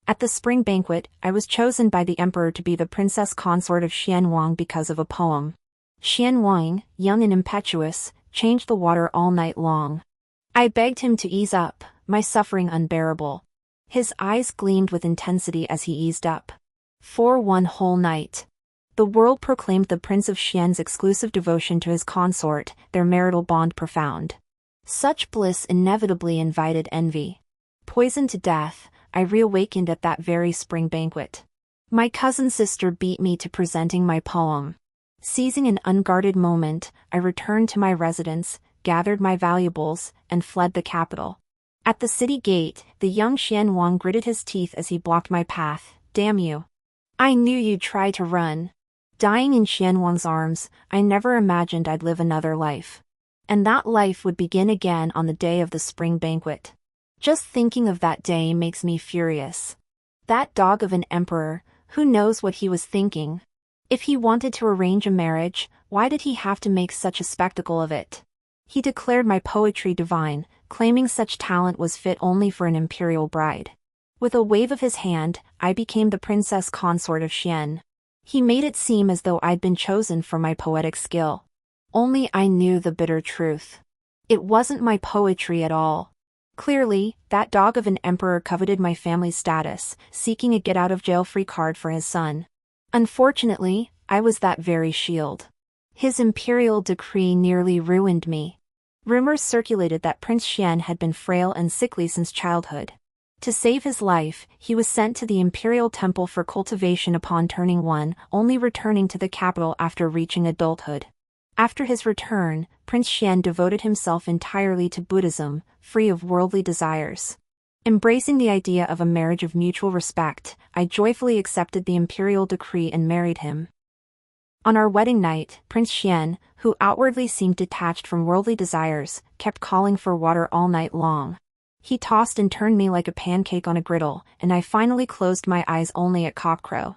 At the spring banquet, I was chosen by the emperor to be the princess consort of Xian Wang because of a poem. Xian Wang, young and impetuous, changed the water all night long. I begged him to ease up, my suffering unbearable. His eyes gleamed with intensity as he eased up. For one whole night, the world proclaimed the Prince of Xian's exclusive devotion to his consort, their marital bond profound. Such bliss inevitably invited envy. Poisoned to death, I reawakened at that very spring banquet. My cousin sister beat me to presenting my poem. Seizing an unguarded moment, I returned to my residence, gathered my valuables, and fled the capital. At the city gate, the young Xian Wang gritted his teeth as he blocked my path. Damn you. I knew you'd try to run. Dying in Xian Wang's arms, I never imagined I'd live another life. And that life would begin again on the day of the spring banquet. Just thinking of that day makes me furious. That dog of an emperor, who knows what he was thinking? If he wanted to arrange a marriage, why did he have to make such a spectacle of it? He declared my poetry divine, claiming such talent was fit only for an imperial bride. With a wave of his hand, I became the princess consort of Xian. He made it seem as though I'd been chosen for my poetic skill. Only I knew the bitter truth. It wasn't my poetry at all. Clearly, that dog of an emperor coveted my family's status, seeking a get-out-of-jail-free card for his son. Unfortunately, I was that very shield. His imperial decree nearly ruined me. Rumors circulated that Prince Xian had been frail and sickly since childhood. To save his life, he was sent to the Imperial temple for cultivation upon turning 1, only returning to the capital after reaching adulthood. After his return, Prince Xian devoted himself entirely to Buddhism, free of worldly desires. Embracing the idea of a marriage of mutual respect, I joyfully accepted the imperial decree and married him. On our wedding night, Prince Xian, who outwardly seemed detached from worldly desires, kept calling for water all night long. He tossed and turned me like a pancake on a griddle, and I finally closed my eyes only at cockcrow.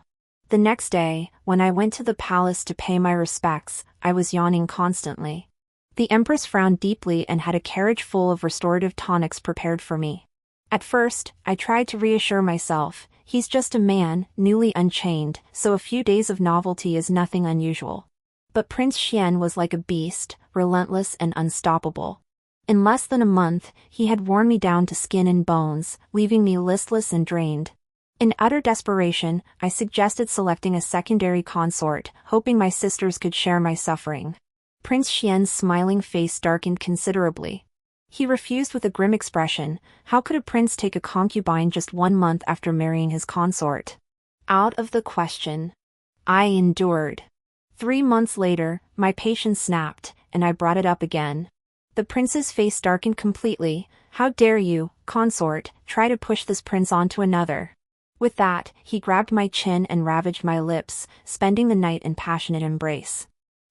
The next day, when I went to the palace to pay my respects, I was yawning constantly. The empress frowned deeply and had a carriage full of restorative tonics prepared for me. At first, I tried to reassure myself, he's just a man, newly unchained, so a few days of novelty is nothing unusual. But Prince Xian was like a beast, relentless and unstoppable. In less than a month, he had worn me down to skin and bones, leaving me listless and drained. In utter desperation, I suggested selecting a secondary consort, hoping my sisters could share my suffering. Prince Xian's smiling face darkened considerably. He refused with a grim expression. How could a prince take a concubine just 1 month after marrying his consort? Out of the question. I endured. 3 months later, my patience snapped, and I brought it up again. The prince's face darkened completely. How dare you, consort, try to push this prince onto another? With that, he grabbed my chin and ravaged my lips, spending the night in passionate embrace.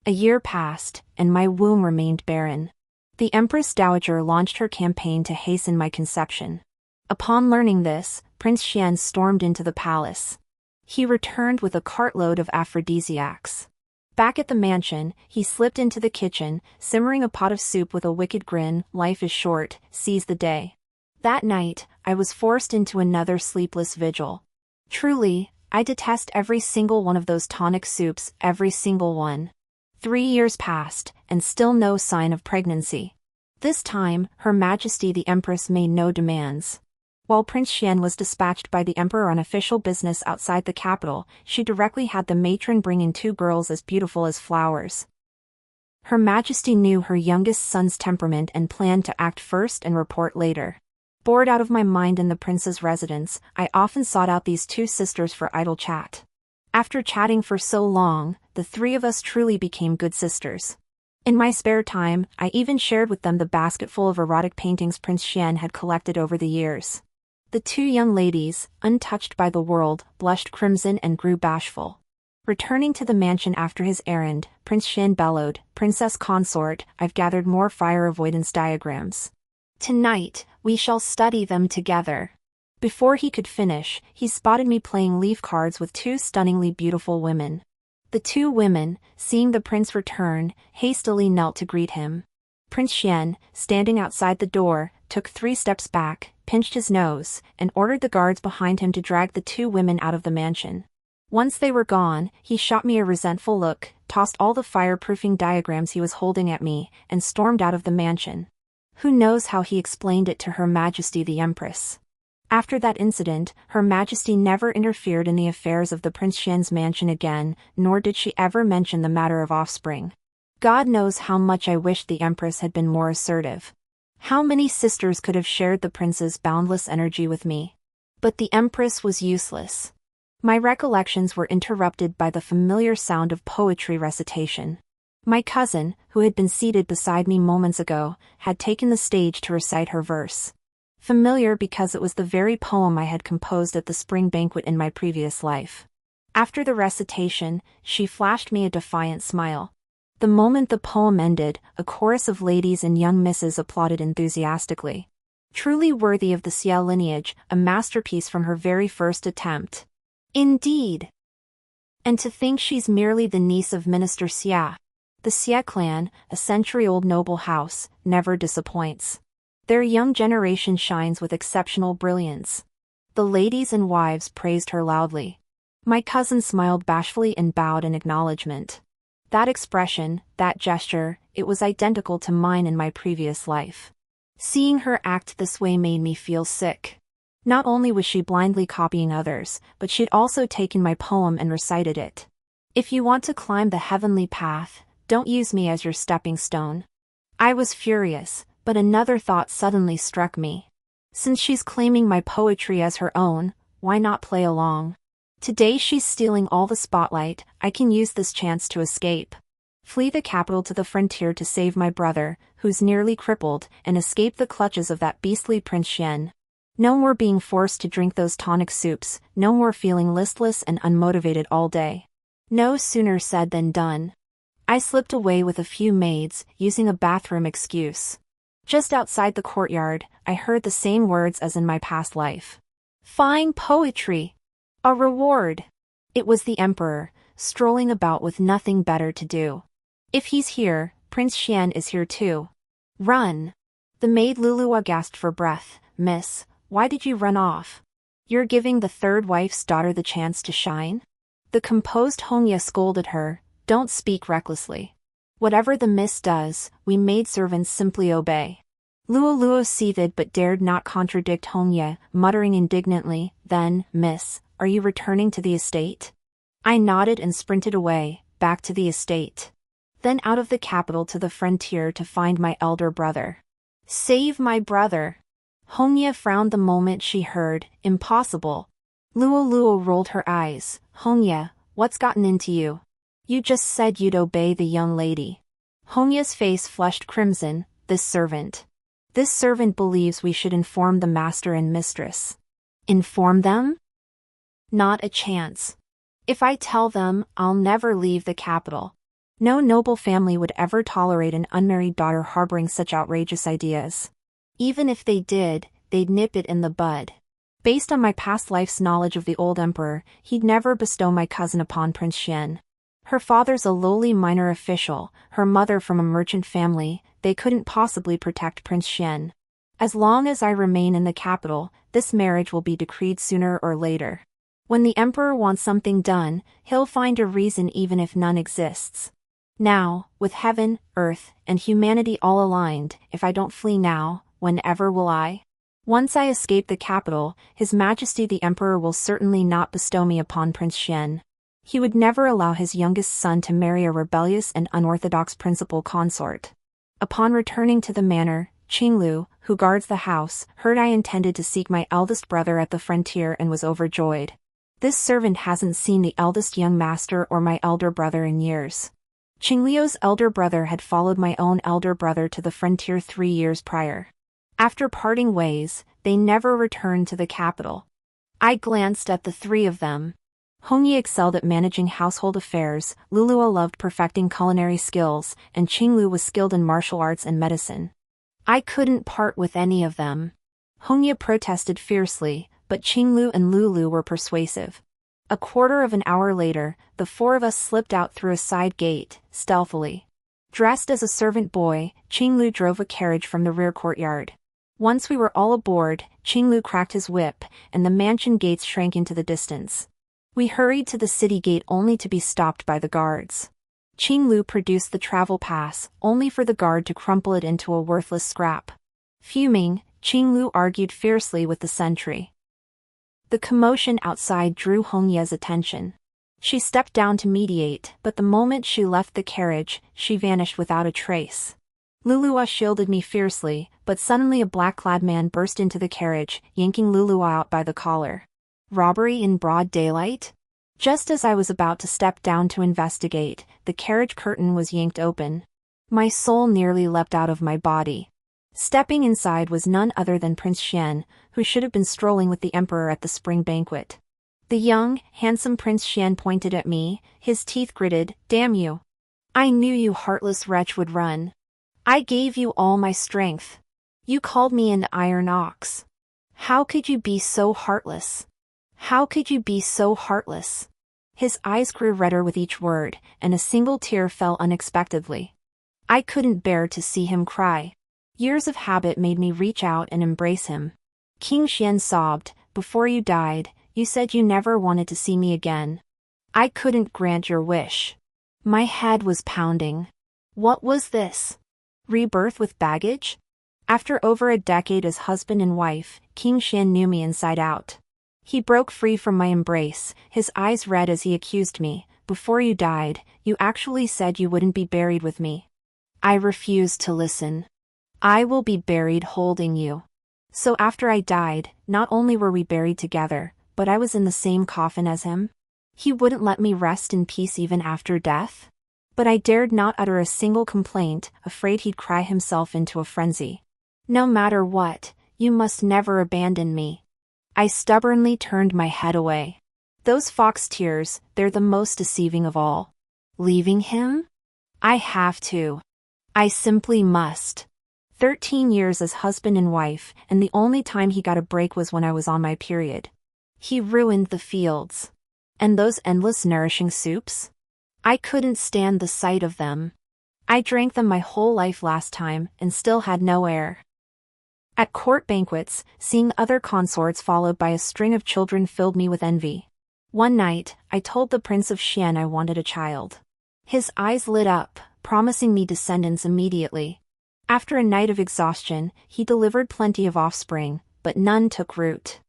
A year passed, and my womb remained barren. The Empress Dowager launched her campaign to hasten my conception. Upon learning this, Prince Xian stormed into the palace. He returned with a cartload of aphrodisiacs. Back at the mansion, he slipped into the kitchen, simmering a pot of soup with a wicked grin. Life is short, seize the day. That night, I was forced into another sleepless vigil. Truly, I detest every single one of those tonic soups, every single one. 3 years passed, and still no sign of pregnancy. This time, Her Majesty the Empress made no demands. While Prince Xian was dispatched by the emperor on official business outside the capital, she directly had the matron bring in 2 girls as beautiful as flowers. Her Majesty knew her youngest son's temperament and planned to act first and report later. Bored out of my mind in the prince's residence, I often sought out these 2 sisters for idle chat. After chatting for so long, the 3 of us truly became good sisters. In my spare time, I even shared with them the basketful of erotic paintings Prince Xian had collected over the years. The 2 young ladies, untouched by the world, blushed crimson and grew bashful. Returning to the mansion after his errand, Prince Xian bellowed, "Princess consort, I've gathered more fire avoidance diagrams. Tonight, we shall study them together." Before he could finish, he spotted me playing leaf cards with 2 stunningly beautiful women. The 2 women, seeing the prince return, hastily knelt to greet him. Prince Xian, standing outside the door, took 3 steps back, pinched his nose, and ordered the guards behind him to drag the two women out of the mansion. Once they were gone, he shot me a resentful look, tossed all the fireproofing diagrams he was holding at me, and stormed out of the mansion. Who knows how he explained it to Her Majesty the Empress. After that incident, Her Majesty never interfered in the affairs of the Prince Xian's mansion again, nor did she ever mention the matter of offspring. God knows how much I wished the Empress had been more assertive. How many sisters could have shared the prince's boundless energy with me? But the Empress was useless. My recollections were interrupted by the familiar sound of poetry recitation. My cousin, who had been seated beside me moments ago, had taken the stage to recite her verse. Familiar because it was the very poem I had composed at the spring banquet in my previous life. After the recitation, she flashed me a defiant smile. The moment the poem ended, a chorus of ladies and young misses applauded enthusiastically. Truly worthy of the Xia lineage, a masterpiece from her very first attempt. Indeed. And to think she's merely the niece of Minister Xia. The Xia clan, a century-old noble house, never disappoints. Their young generation shines with exceptional brilliance. The ladies and wives praised her loudly. My cousin smiled bashfully and bowed in acknowledgement. That expression, that gesture, it was identical to mine in my previous life. Seeing her act this way made me feel sick. Not only was she blindly copying others, but she'd also taken my poem and recited it. If you want to climb the heavenly path, don't use me as your stepping stone. I was furious, but another thought suddenly struck me. Since she's claiming my poetry as her own, why not play along? Today she's stealing all the spotlight, I can use this chance to escape. Flee the capital to the frontier to save my brother, who's nearly crippled, and escape the clutches of that beastly Prince Xian. No more being forced to drink those tonic soups, no more feeling listless and unmotivated all day. No sooner said than done. I slipped away with a few maids, using a bathroom excuse. Just outside the courtyard, I heard the same words as in my past life. Fine poetry! A reward! It was the Emperor, strolling about with nothing better to do. If he's here, Prince Xian is here too. Run! The maid Lulua gasped for breath. Miss, why did you run off? You're giving the third wife's daughter the chance to shine? The composed Hongya scolded her. Don't speak recklessly. Whatever the miss does, we maidservants simply obey. Luo seethed but dared not contradict Hongya, muttering indignantly, then, Miss, are you returning to the estate? I nodded and sprinted away, back to the estate. Then out of the capital to the frontier to find my elder brother. Save my brother! Hongya frowned the moment she heard, impossible. Luo rolled her eyes. Hongya, what's gotten into you? You just said you'd obey the young lady. Hongya's face flushed crimson. This servant believes we should inform the master and mistress. Inform them? Not a chance. If I tell them, I'll never leave the capital. No noble family would ever tolerate an unmarried daughter harboring such outrageous ideas. Even if they did, they'd nip it in the bud. Based on my past life's knowledge of the old emperor, he'd never bestow my cousin upon Prince Xian. Her father's a lowly minor official, her mother from a merchant family, they couldn't possibly protect Prince Xian. As long as I remain in the capital, this marriage will be decreed sooner or later. When the emperor wants something done, he'll find a reason even if none exists. Now, with heaven, earth, and humanity all aligned, if I don't flee now, whenever will I? Once I escape the capital, His Majesty the Emperor will certainly not bestow me upon Prince Xian. He would never allow his youngest son to marry a rebellious and unorthodox principal consort. Upon returning to the manor, Qinglu, who guards the house, heard I intended to seek my eldest brother at the frontier and was overjoyed. This servant hasn't seen the eldest young master or my elder brother in years. Qingliu's elder brother had followed my own elder brother to the frontier 3 years prior. After parting ways, they never returned to the capital. I glanced at the three of them. Hongyi excelled at managing household affairs, Lulua loved perfecting culinary skills, and Qinglu was skilled in martial arts and medicine. I couldn't part with any of them. Hongya protested fiercely, but Qinglu and Lulu were persuasive. A quarter of an hour later, the four of us slipped out through a side gate, stealthily. Dressed as a servant boy, Qinglu drove a carriage from the rear courtyard. Once we were all aboard, Qinglu cracked his whip, and the mansion gates shrank into the distance. We hurried to the city gate only to be stopped by the guards. Qinglu produced the travel pass, only for the guard to crumple it into a worthless scrap. Fuming, Qinglu argued fiercely with the sentry. The commotion outside drew Hongye's attention. She stepped down to mediate, but the moment she left the carriage, she vanished without a trace. Lulua shielded me fiercely, but suddenly a black-clad man burst into the carriage, yanking Lulua out by the collar. Robbery in broad daylight? Just as I was about to step down to investigate, the carriage curtain was yanked open. My soul nearly leapt out of my body. Stepping inside was none other than Prince Xian, who should have been strolling with the emperor at the spring banquet. The young, handsome Prince Xian pointed at me, his teeth gritted. "Damn you! I knew you heartless wretch would run. I gave you all my strength. You called me an iron ox. How could you be so heartless? How could you be so heartless?" His eyes grew redder with each word, and a single tear fell unexpectedly. I couldn't bear to see him cry. Years of habit made me reach out and embrace him. King Xian sobbed, "Before you died, you said you never wanted to see me again. I couldn't grant your wish." My head was pounding. What was this? Rebirth with baggage? After over a decade as husband and wife, King Xian knew me inside out. He broke free from my embrace, his eyes red as he accused me. "Before you died, you actually said you wouldn't be buried with me." I refused to listen. "I will be buried holding you." So after I died, not only were we buried together, but I was in the same coffin as him? He wouldn't let me rest in peace even after death? But I dared not utter a single complaint, afraid he'd cry himself into a frenzy. "No matter what, you must never abandon me." I stubbornly turned my head away. Those fox tears, they're the most deceiving of all. Leaving him? I have to. I simply must. 13 years as husband and wife, and the only time he got a break was when I was on my period. He ruined the fields. And those endless nourishing soups? I couldn't stand the sight of them. I drank them my whole life last time, and still had no air. At court banquets, seeing other consorts followed by a string of children filled me with envy. One night, I told the Prince of Xian I wanted a child. His eyes lit up, promising me descendants immediately. After a night of exhaustion, he delivered plenty of offspring, but none took root.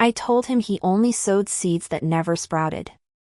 I told him he only sowed seeds that never sprouted.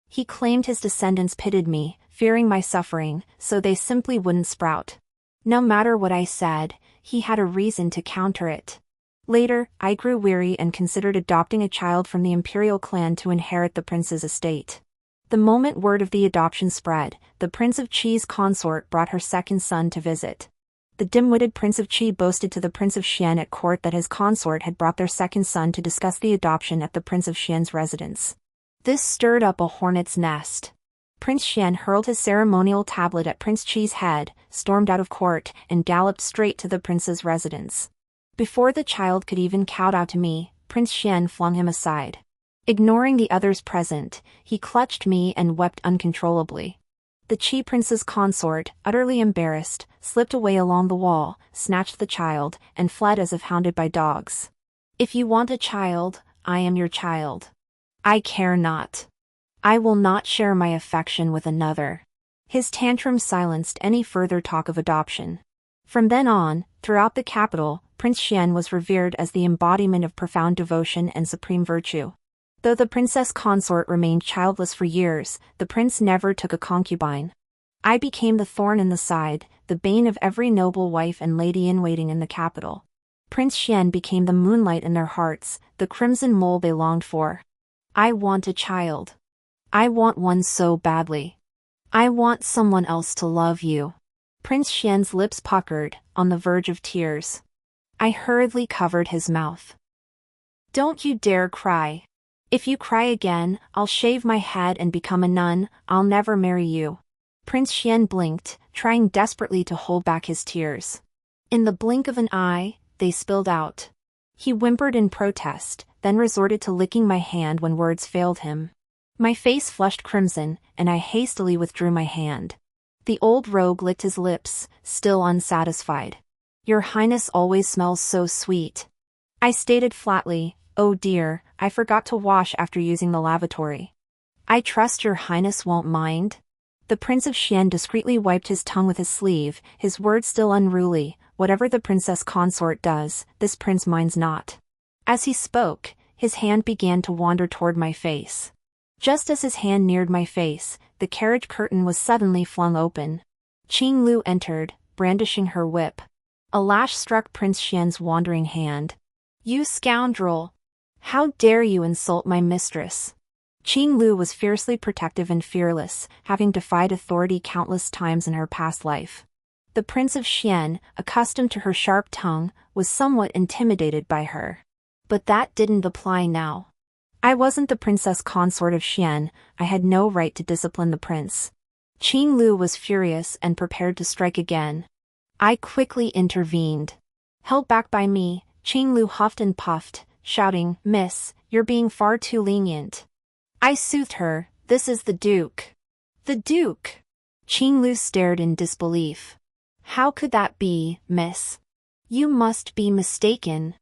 He claimed his descendants pitied me, fearing my suffering, so they simply wouldn't sprout. No matter what I said, he had a reason to counter it. Later, I grew weary and considered adopting a child from the Imperial clan to inherit the prince's estate. The moment word of the adoption spread, the Prince of Qi's consort brought her second son to visit. The dim-witted Prince of Qi boasted to the Prince of Xian at court that his consort had brought their second son to discuss the adoption at the Prince of Xian's residence. This stirred up a hornet's nest. Prince Xian hurled his ceremonial tablet at Prince Qi's head, stormed out of court, and galloped straight to the prince's residence. Before the child could even kowtow to me, Prince Xian flung him aside. Ignoring the others present, he clutched me and wept uncontrollably. The Qi prince's consort, utterly embarrassed, slipped away along the wall, snatched the child, and fled as if hounded by dogs. "If you want a child, I am your child. I care not. I will not share my affection with another." His tantrum silenced any further talk of adoption. From then on, throughout the capital, Prince Xian was revered as the embodiment of profound devotion and supreme virtue. Though the princess consort remained childless for years, the prince never took a concubine. I became the thorn in the side, the bane of every noble wife and lady-in-waiting in the capital. Prince Xian became the moonlight in their hearts, the crimson mole they longed for. I want a child. I want one so badly. I want someone else to love you. Prince Xian's lips puckered, on the verge of tears. I hurriedly covered his mouth. "Don't you dare cry. If you cry again, I'll shave my head and become a nun. I'll never marry you." Prince Xian blinked, trying desperately to hold back his tears. In the blink of an eye, they spilled out. He whimpered in protest, then resorted to licking my hand when words failed him. My face flushed crimson, and I hastily withdrew my hand. The old rogue licked his lips, still unsatisfied. Your Highness always smells so sweet. I stated flatly, oh dear, I forgot to wash after using the lavatory. I trust your Highness won't mind? The Prince of Xian discreetly wiped his tongue with his sleeve, his words still unruly. Whatever the princess consort does, this prince minds not. As he spoke, his hand began to wander toward my face. Just as his hand neared my face, the carriage curtain was suddenly flung open. Qing Lu entered, brandishing her whip. A lash struck Prince Xian's wandering hand. You scoundrel! How dare you insult my mistress? Qing Lu was fiercely protective and fearless, having defied authority countless times in her past life. The Prince of Xian, accustomed to her sharp tongue, was somewhat intimidated by her. But that didn't apply now. I wasn't the princess consort of Xian, I had no right to discipline the prince. Qing Lu was furious and prepared to strike again. I quickly intervened. Held back by me, Qing Lu huffed and puffed, shouting, Miss, you're being far too lenient. I soothed her, this is the Duke. The Duke! Qing Lu stared in disbelief. How could that be, miss? You must be mistaken.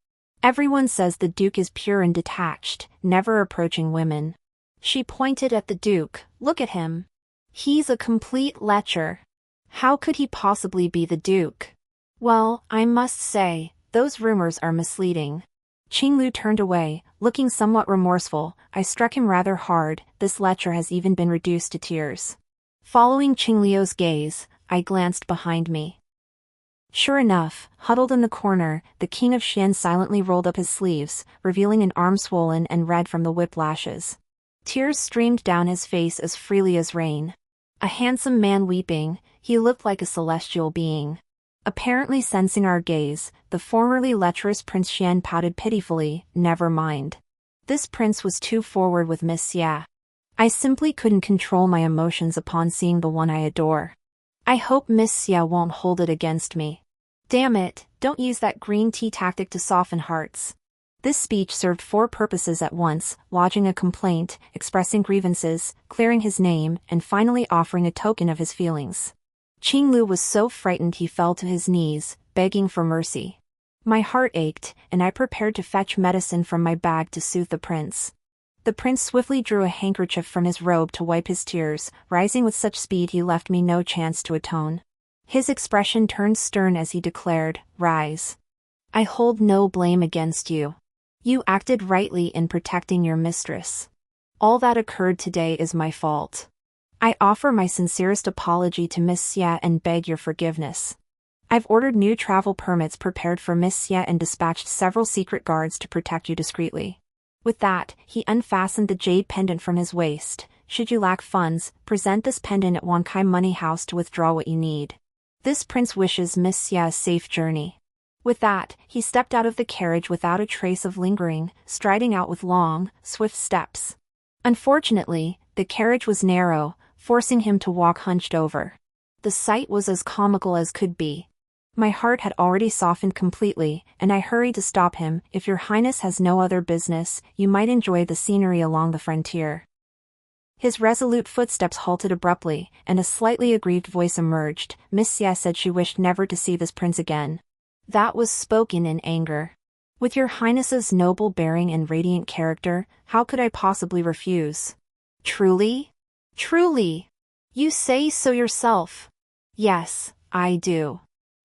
Everyone says the Duke is pure and detached, never approaching women. She pointed at the Duke, look at him. He's a complete lecher. How could he possibly be the Duke? Well, I must say, those rumors are misleading. Qing Lu turned away, looking somewhat remorseful. I struck him rather hard, this lecher has even been reduced to tears. Following Qing Liu's gaze, I glanced behind me. Sure enough, huddled in the corner, the King of Xian silently rolled up his sleeves, revealing an arm swollen and red from the whip lashes. Tears streamed down his face as freely as rain. A handsome man weeping, he looked like a celestial being. Apparently sensing our gaze, the formerly lecherous Prince Xian pouted pitifully, never mind. This prince was too forward with Miss Xia. I simply couldn't control my emotions upon seeing the one I adore. I hope Miss Xia won't hold it against me. Damn it, don't use that green tea tactic to soften hearts. This speech served four purposes at once, lodging a complaint, expressing grievances, clearing his name, and finally offering a token of his feelings. Qing Lu was so frightened he fell to his knees, begging for mercy. My heart ached, and I prepared to fetch medicine from my bag to soothe the prince. The prince swiftly drew a handkerchief from his robe to wipe his tears, rising with such speed he left me no chance to atone. His expression turned stern as he declared, Rise. I hold no blame against you. You acted rightly in protecting your mistress. All that occurred today is my fault. I offer my sincerest apology to Miss Xia and beg your forgiveness. I've ordered new travel permits prepared for Miss Xia and dispatched several secret guards to protect you discreetly. With that, he unfastened the jade pendant from his waist. Should you lack funds, present this pendant at Wankai Money House to withdraw what you need. This prince wishes Miss Xia a safe journey. With that, he stepped out of the carriage without a trace of lingering, striding out with long, swift steps. Unfortunately, the carriage was narrow, forcing him to walk hunched over. The sight was as comical as could be. My heart had already softened completely, and I hurried to stop him. If your highness has no other business, you might enjoy the scenery along the frontier. His resolute footsteps halted abruptly, and a slightly aggrieved voice emerged. Miss Xia said she wished never to see this prince again. That was spoken in anger. With your highness's noble bearing and radiant character, how could I possibly refuse? Truly? Truly? You say so yourself. Yes, I do.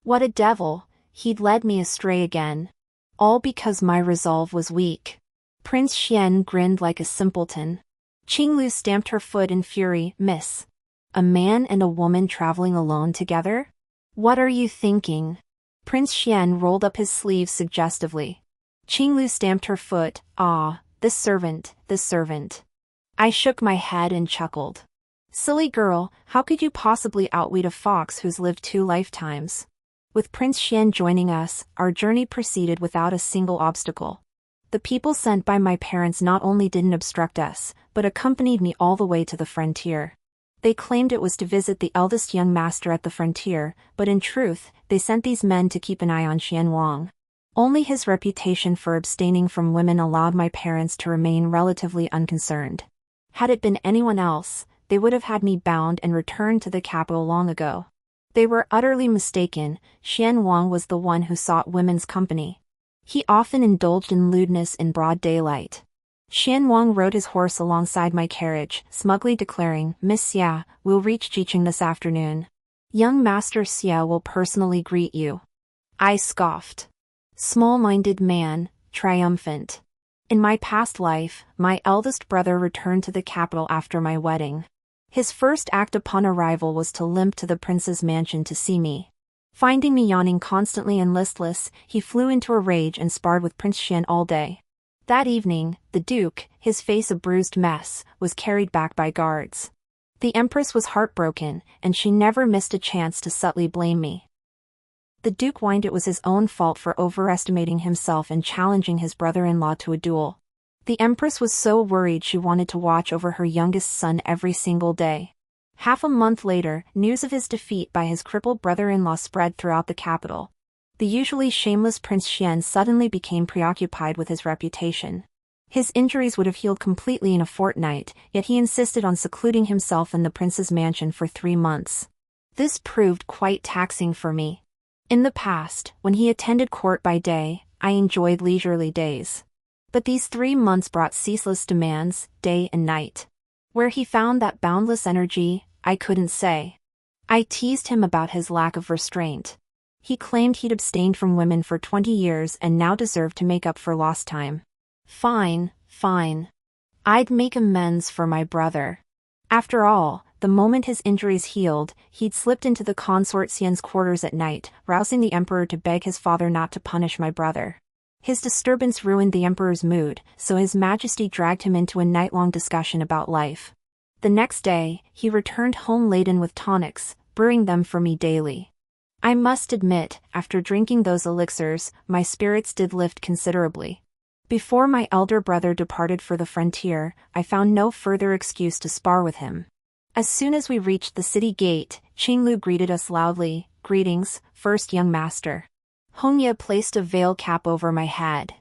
What a devil, he'd led me astray again. All because my resolve was weak. Prince Xian grinned like a simpleton. Qing Lu stamped her foot in fury. Miss. A man and a woman traveling alone together? What are you thinking? Prince Xian rolled up his sleeves suggestively. Qing Lu stamped her foot. Ah, this servant, this servant. I shook my head and chuckled. Silly girl, how could you possibly outwit a fox who's lived 2 lifetimes? With Prince Xian joining us, our journey proceeded without a single obstacle. The people sent by my parents not only didn't obstruct us, but accompanied me all the way to the frontier. They claimed it was to visit the eldest young master at the frontier, but in truth, they sent these men to keep an eye on Xian Wang. Only his reputation for abstaining from women allowed my parents to remain relatively unconcerned. Had it been anyone else, they would have had me bound and returned to the capital long ago. They were utterly mistaken. Xian Wang was the one who sought women's company. He often indulged in lewdness in broad daylight. Xian Wang rode his horse alongside my carriage, smugly declaring, "Miss Xia, we'll reach Jiqing this afternoon. Young Master Xia will personally greet you." I scoffed. Small-minded man, triumphant. In my past life, my eldest brother returned to the capital after my wedding. His first act upon arrival was to limp to the prince's mansion to see me. Finding me yawning constantly and listless, he flew into a rage and sparred with Prince Xian all day. That evening, the duke, his face a bruised mess, was carried back by guards. The empress was heartbroken, and she never missed a chance to subtly blame me. The duke whined it was his own fault for overestimating himself and challenging his brother-in-law to a duel. The empress was so worried she wanted to watch over her youngest son every single day. Half a month later, news of his defeat by his crippled brother-in-law spread throughout the capital. The usually shameless Prince Xian suddenly became preoccupied with his reputation. His injuries would have healed completely in a fortnight, yet he insisted on secluding himself in the prince's mansion for 3 months. This proved quite taxing for me. In the past, when he attended court by day, I enjoyed leisurely days. But these 3 months brought ceaseless demands, day and night. Where he found that boundless energy, I couldn't say. I teased him about his lack of restraint. He claimed he'd abstained from women for 20 years and now deserved to make up for lost time. Fine. I'd make amends for my brother. After all, the moment his injuries healed, he'd slipped into the consort Xian's quarters at night, rousing the emperor to beg his father not to punish my brother. His disturbance ruined the emperor's mood, so His Majesty dragged him into a night-long discussion about life. The next day, he returned home laden with tonics, brewing them for me daily. I must admit, after drinking those elixirs, my spirits did lift considerably. Before my elder brother departed for the frontier, I found no further excuse to spar with him. As soon as we reached the city gate, Qinglu greeted us loudly, "Greetings, first young master." Hongya placed a veil cap over my head.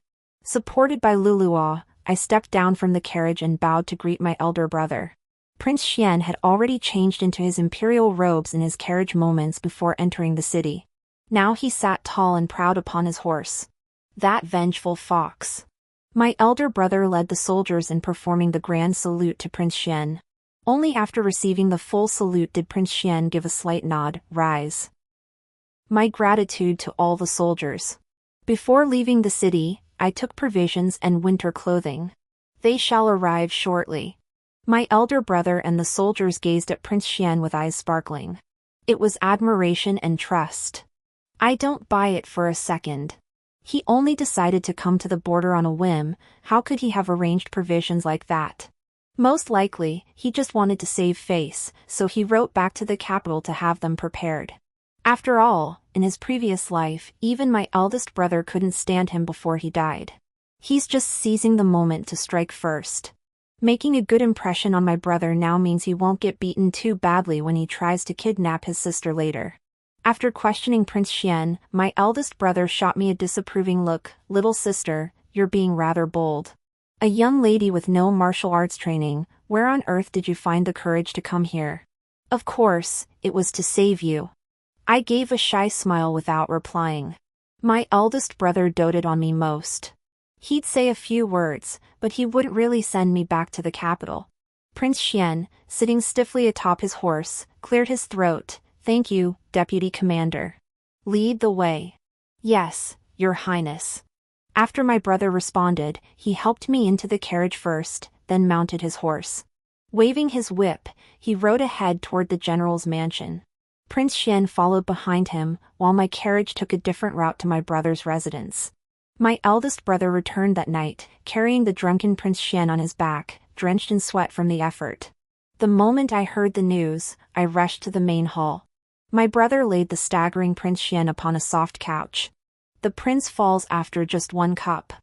Supported by Luluo, I stepped down from the carriage and bowed to greet my elder brother. Prince Xian had already changed into his imperial robes in his carriage moments before entering the city. Now he sat tall and proud upon his horse. That vengeful fox. My elder brother led the soldiers in performing the grand salute to Prince Xian. Only after receiving the full salute did Prince Xian give a slight nod, "Rise." My gratitude to all the soldiers. Before leaving the city, I took provisions and winter clothing. They shall arrive shortly. My elder brother and the soldiers gazed at Prince Xian with eyes sparkling. It was admiration and trust. I don't buy it for a second. He only decided to come to the border on a whim. How could he have arranged provisions like that? Most likely, he just wanted to save face, so he wrote back to the capital to have them prepared. After all, in his previous life, even my eldest brother couldn't stand him before he died. He's just seizing the moment to strike first. Making a good impression on my brother now means he won't get beaten too badly when he tries to kidnap his sister later. After questioning Prince Xian, my eldest brother shot me a disapproving look. "Little sister, you're being rather bold. A young lady with no martial arts training, where on earth did you find the courage to come here?" "Of course, it was to save you." I gave a shy smile without replying. My eldest brother doted on me most. He'd say a few words, but he wouldn't really send me back to the capital. Prince Xian, sitting stiffly atop his horse, cleared his throat. "Thank you, Deputy Commander. Lead the way." "Yes, Your Highness." After my brother responded, he helped me into the carriage first, then mounted his horse. Waving his whip, he rode ahead toward the general's mansion. Prince Xian followed behind him, while my carriage took a different route to my brother's residence. My eldest brother returned that night, carrying the drunken Prince Xian on his back, drenched in sweat from the effort. The moment I heard the news, I rushed to the main hall. My brother laid the staggering Prince Xian upon a soft couch. The prince falls after just 1 cup.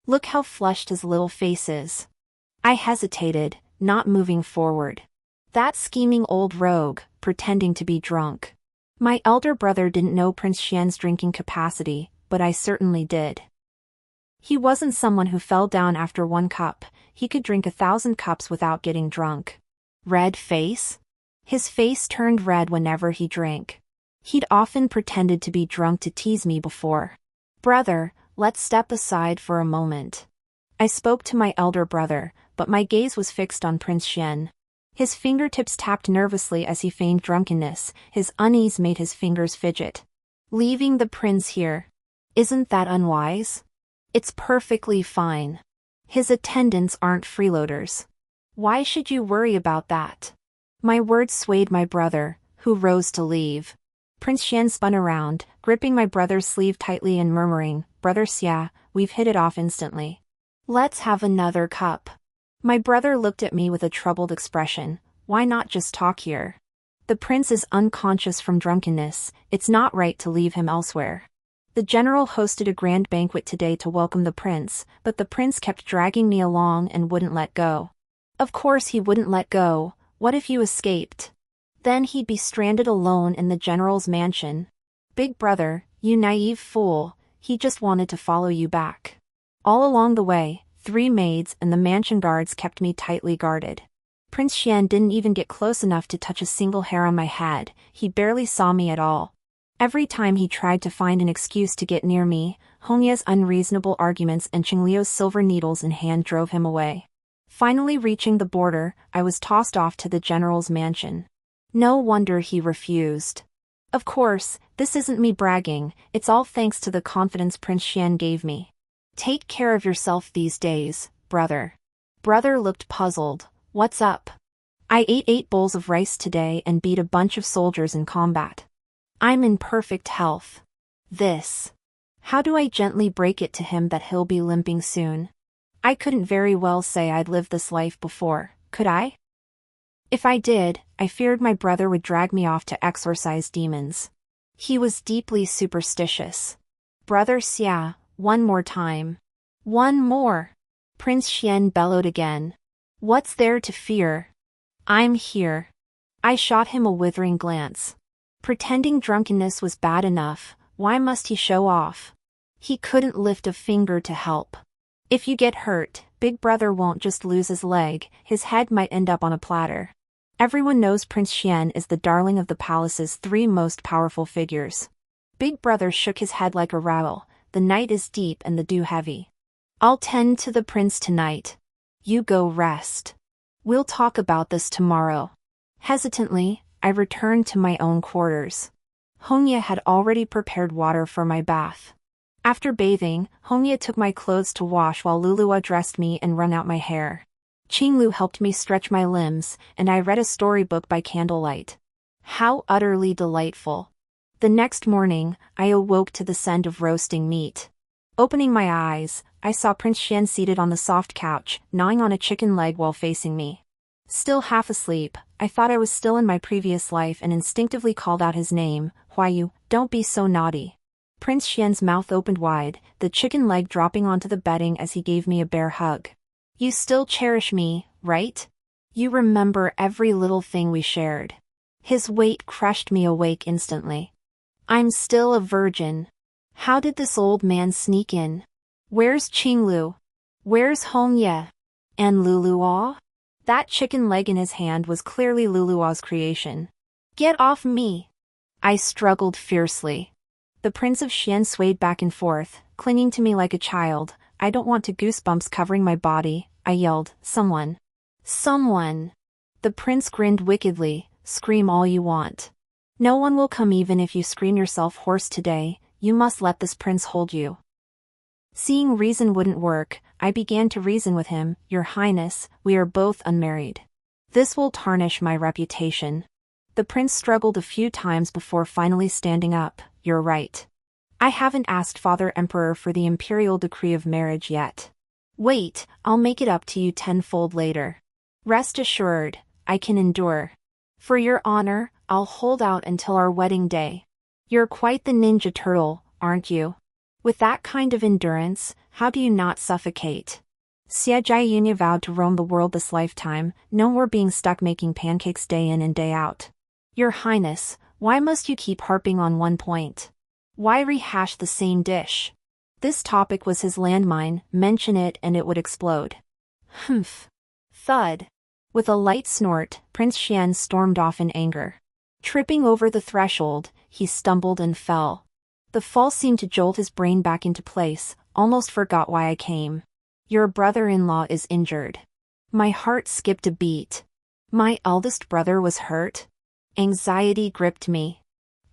Look how flushed his little face is. I hesitated, not moving forward. That scheming old rogue, pretending to be drunk. My elder brother didn't know Prince Xian's drinking capacity, but I certainly did. He wasn't someone who fell down after 1 cup, he could drink 1,000 cups without getting drunk. Red face? His face turned red whenever he drank. He'd often pretended to be drunk to tease me before. Brother, let's step aside for a moment. I spoke to my elder brother, but my gaze was fixed on Prince Xian. His fingertips tapped nervously as he feigned drunkenness, his unease made his fingers fidget. Leaving the prince here. Isn't that unwise? It's perfectly fine. His attendants aren't freeloaders. Why should you worry about that? My words swayed my brother, who rose to leave. Prince Xian spun around, gripping my brother's sleeve tightly and murmuring, Brother Xia, we've hit it off instantly. Let's have another cup. My brother looked at me with a troubled expression. Why not just talk here? The prince is unconscious from drunkenness, it's not right to leave him elsewhere. The general hosted a grand banquet today to welcome the prince, but the prince kept dragging me along and wouldn't let go. Of course he wouldn't let go. What if you escaped? Then he'd be stranded alone in the general's mansion. Big brother, you naive fool, he just wanted to follow you back. All along the way, 3 maids and the mansion guards kept me tightly guarded. Prince Xian didn't even get close enough to touch a single hair on my head, he barely saw me at all. Every time he tried to find an excuse to get near me, Hongya's unreasonable arguments and Qingliu's silver needles in hand drove him away. Finally reaching the border, I was tossed off to the general's mansion. No wonder he refused. Of course, this isn't me bragging, it's all thanks to the confidence Prince Xian gave me. Take care of yourself these days, brother. Brother looked puzzled. What's up? I ate 8 bowls of rice today and beat a bunch of soldiers in combat. I'm in perfect health. How do I gently break it to him that he'll be limping soon? I couldn't very well say I'd lived this life before, could I? If I did, I feared my brother would drag me off to exorcise demons. He was deeply superstitious. Brother Xia, one more time. One more. Prince Xian bellowed again. What's there to fear? I'm here. I shot him a withering glance. Pretending drunkenness was bad enough, why must he show off? He couldn't lift a finger to help. If you get hurt, Big Brother won't just lose his leg, his head might end up on a platter. Everyone knows Prince Xian is the darling of the palace's 3 most powerful figures. Big Brother shook his head like a rattle. The night is deep and the dew heavy. I'll tend to the prince tonight. You go rest. We'll talk about this tomorrow. Hesitantly, I returned to my own quarters. Hongya had already prepared water for my bath. After bathing, Hongya took my clothes to wash while Lulua dressed me and wrung out my hair. Qinglu helped me stretch my limbs, and I read a storybook by candlelight. How utterly delightful. The next morning, I awoke to the scent of roasting meat. Opening my eyes, I saw Prince Xian seated on the soft couch, gnawing on a chicken leg while facing me. Still half asleep, I thought I was still in my previous life and instinctively called out his name, Huayu, don't be so naughty. Prince Xian's mouth opened wide, the chicken leg dropping onto the bedding as he gave me a bear hug. You still cherish me, right? You remember every little thing we shared. His weight crushed me awake instantly. I'm still a virgin. How did this old man sneak in? Where's Qinglu? Where's Hongye? And Lulua? That chicken leg in his hand was clearly Lulua's creation. Get off me! I struggled fiercely. The Prince of Xian swayed back and forth, clinging to me like a child. I don't want to goosebumps covering my body, I yelled, someone. Someone! The prince grinned wickedly, scream all you want. No one will come even if you scream yourself hoarse today, you must let this prince hold you. Seeing reason wouldn't work, I began to reason with him, Your Highness, we are both unmarried. This will tarnish my reputation. The prince struggled a few times before finally standing up, You're right. I haven't asked Father Emperor for the Imperial decree of marriage yet. Wait, I'll make it up to you tenfold later. Rest assured, I can endure. For your honor, I'll hold out until our wedding day. You're quite the Ninja Turtle, aren't you? With that kind of endurance, how do you not suffocate? Xie Jianyunya vowed to roam the world this lifetime, no more being stuck making pancakes day in and day out. Your Highness, why must you keep harping on one point? Why rehash the same dish? This topic was his landmine, mention it and it would explode. Humph. Thud. With a light snort, Prince Xian stormed off in anger. Tripping over the threshold, he stumbled and fell. The fall seemed to jolt his brain back into place, almost forgot why I came. Your brother-in-law is injured. My heart skipped a beat. My eldest brother was hurt? Anxiety gripped me.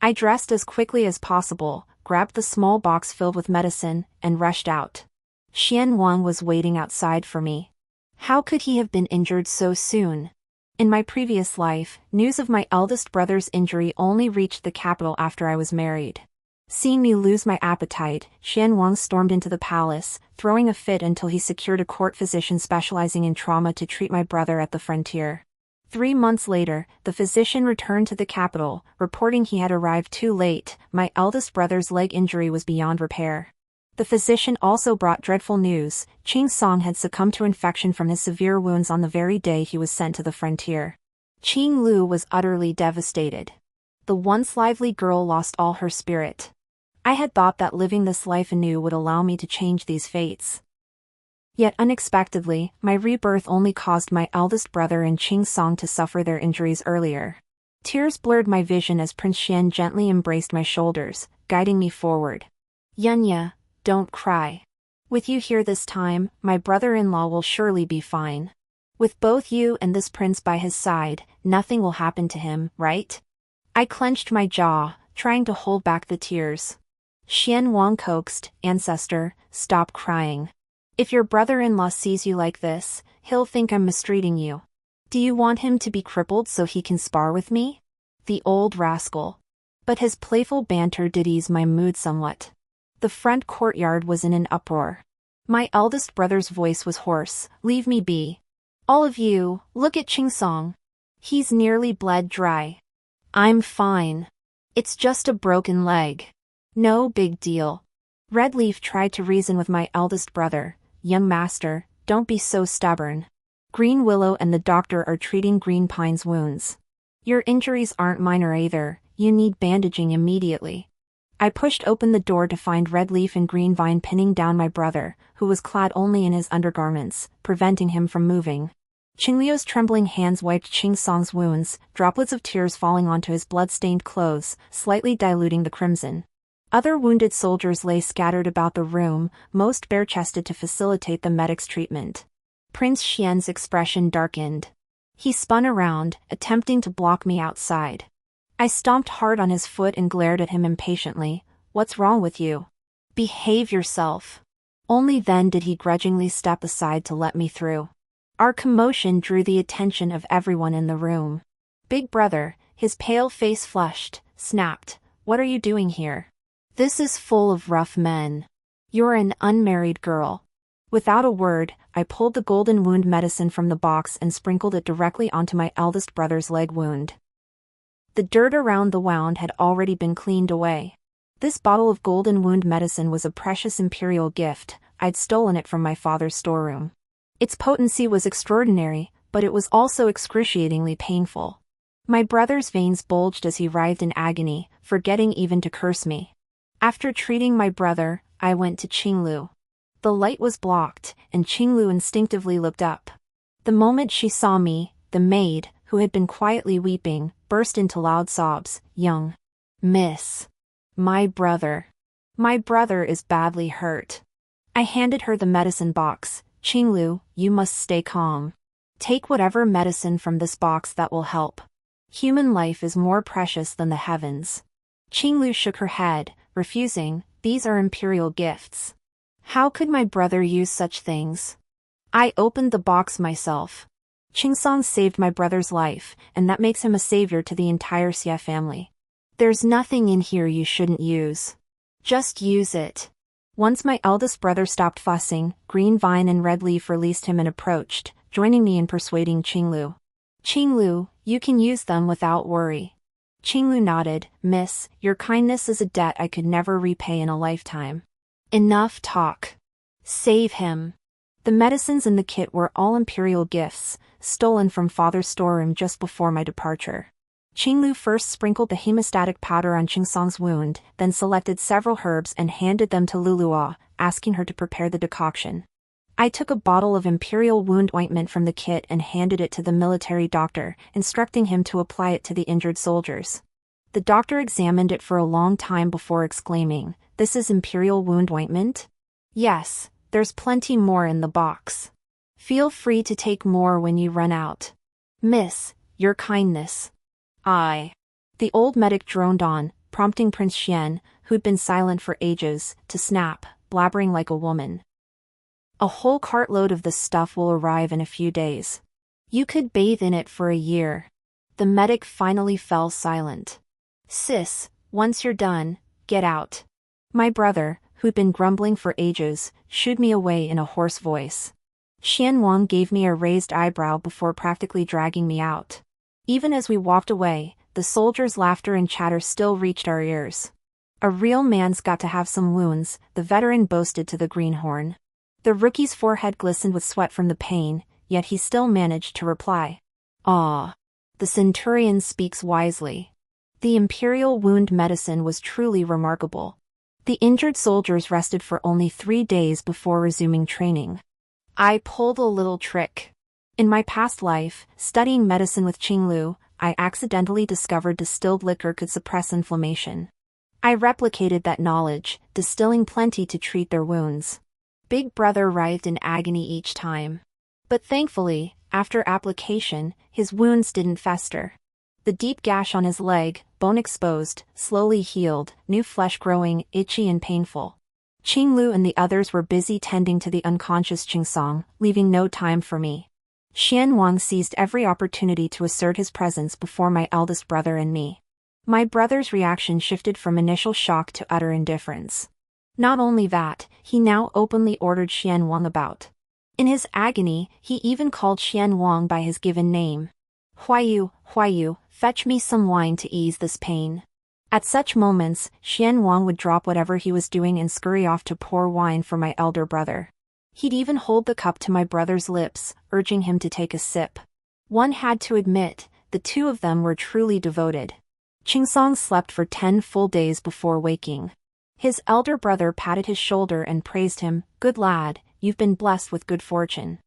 I dressed as quickly as possible, grabbed the small box filled with medicine, and rushed out. Xianwang was waiting outside for me. How could he have been injured so soon? In my previous life, news of my eldest brother's injury only reached the capital after I was married. Seeing me lose my appetite, Xianwang stormed into the palace, throwing a fit until he secured a court physician specializing in trauma to treat my brother at the frontier. 3 months later, the physician returned to the capital, reporting he had arrived too late. My eldest brother's leg injury was beyond repair. The physician also brought dreadful news. Qing Song had succumbed to infection from his severe wounds on the very day he was sent to the frontier. Qing Lu was utterly devastated. The once lively girl lost all her spirit. I had thought that living this life anew would allow me to change these fates. Yet unexpectedly, my rebirth only caused my eldest brother and Qing Song to suffer their injuries earlier. Tears blurred my vision as Prince Xian gently embraced my shoulders, guiding me forward. Yunya, don't cry. With you here this time, my brother-in-law will surely be fine. With both you and this prince by his side, nothing will happen to him, right? I clenched my jaw, trying to hold back the tears. Xianwang coaxed, Ancestor, stop crying. If your brother-in-law sees you like this, he'll think I'm mistreating you. Do you want him to be crippled so he can spar with me? The old rascal. But his playful banter did ease my mood somewhat. The front courtyard was in an uproar. My eldest brother's voice was hoarse. Leave me be. All of you, look at Qing Song. He's nearly bled dry. I'm fine. It's just a broken leg. No big deal. Red Leaf tried to reason with my eldest brother. Young master, don't be so stubborn. Green Willow and the doctor are treating Green Pine's wounds. Your injuries aren't minor either, you need bandaging immediately. I pushed open the door to find Red Leaf and Green Vine pinning down my brother, who was clad only in his undergarments, preventing him from moving. Qingliu's trembling hands wiped Qing Song's wounds, droplets of tears falling onto his blood-stained clothes, slightly diluting the crimson. Other wounded soldiers lay scattered about the room, most bare-chested to facilitate the medic's treatment. Prince Xian's expression darkened. He spun around, attempting to block me outside. I stomped hard on his foot and glared at him impatiently. What's wrong with you? Behave yourself. Only then did he grudgingly step aside to let me through. Our commotion drew the attention of everyone in the room. Big Brother, his pale face flushed, snapped, "What are you doing here? This is full of rough men. You're an unmarried girl." Without a word, I pulled the golden wound medicine from the box and sprinkled it directly onto my eldest brother's leg wound. The dirt around the wound had already been cleaned away. This bottle of golden wound medicine was a precious Imperial gift. I'd stolen it from my father's storeroom. Its potency was extraordinary, but it was also excruciatingly painful. My brother's veins bulged as he writhed in agony, forgetting even to curse me. After treating my brother, I went to Qinglu. The light was blocked, and Qinglu instinctively looked up. The moment she saw me, the maid, who had been quietly weeping, burst into loud sobs. "Young Miss. My brother is badly hurt." I handed her the medicine box. "Qinglu, you must stay calm. Take whatever medicine from this box that will help. Human life is more precious than the heavens." Qinglu shook her head, refusing. "These are Imperial gifts. How could my brother use such things?" I opened the box myself. Qingsong saved my brother's life, and that makes him a savior to the entire Xie family. There's nothing in here you shouldn't use. Just use it. Once my eldest brother stopped fussing, Green Vine and Red Leaf released him and approached, joining me in persuading Qinglu. "Qinglu, you can use them without worry." Qinglu nodded. "Miss, your kindness is a debt I could never repay in a lifetime." Enough talk. Save him. The medicines in the kit were all Imperial gifts, stolen from Father's storeroom just before my departure. Qinglu first sprinkled the hemostatic powder on Qingsong's wound, then selected several herbs and handed them to Luluo, asking her to prepare the decoction. I took a bottle of Imperial wound ointment from the kit and handed it to the military doctor, instructing him to apply it to the injured soldiers. The doctor examined it for a long time before exclaiming, "This is Imperial wound ointment?" "Yes, there's plenty more in the box. Feel free to take more when you run out." "Miss, your kindness." The old medic droned on, prompting Prince Xian, who'd been silent for ages, to snap, blabbering like a woman. "A whole cartload of this stuff will arrive in a few days. You could bathe in it for a year." The medic finally fell silent. "Sis, once you're done, get out." My brother, who'd been grumbling for ages, shooed me away in a hoarse voice. Xian Wang gave me a raised eyebrow before practically dragging me out. Even as we walked away, the soldiers' laughter and chatter still reached our ears. "A real man's got to have some wounds," the veteran boasted to the greenhorn. The rookie's forehead glistened with sweat from the pain, yet he still managed to reply, "Ah, the centurion speaks wisely." The Imperial wound medicine was truly remarkable. The injured soldiers rested for only 3 days before resuming training. I pulled a little trick. In my past life, studying medicine with Qinglu, I accidentally discovered distilled liquor could suppress inflammation. I replicated that knowledge, distilling plenty to treat their wounds. Big Brother writhed in agony each time. But thankfully, after application, his wounds didn't fester. The deep gash on his leg, bone exposed, slowly healed, new flesh growing, itchy and painful. Qinglu and the others were busy tending to the unconscious Qingsong, leaving no time for me. Xian Wang seized every opportunity to assert his presence before my eldest brother and me. My brother's reaction shifted from initial shock to utter indifference. Not only that, he now openly ordered Xian Wang about. In his agony, he even called Xian Wang by his given name. Huayu, fetch me some wine to ease this pain." At such moments, Xian Wang would drop whatever he was doing and scurry off to pour wine for my elder brother. He'd even hold the cup to my brother's lips, urging him to take a sip. One had to admit, the two of them were truly devoted. Qingsong slept for 10 full days before waking. His elder brother patted his shoulder and praised him, "Good lad, you've been blessed with good fortune.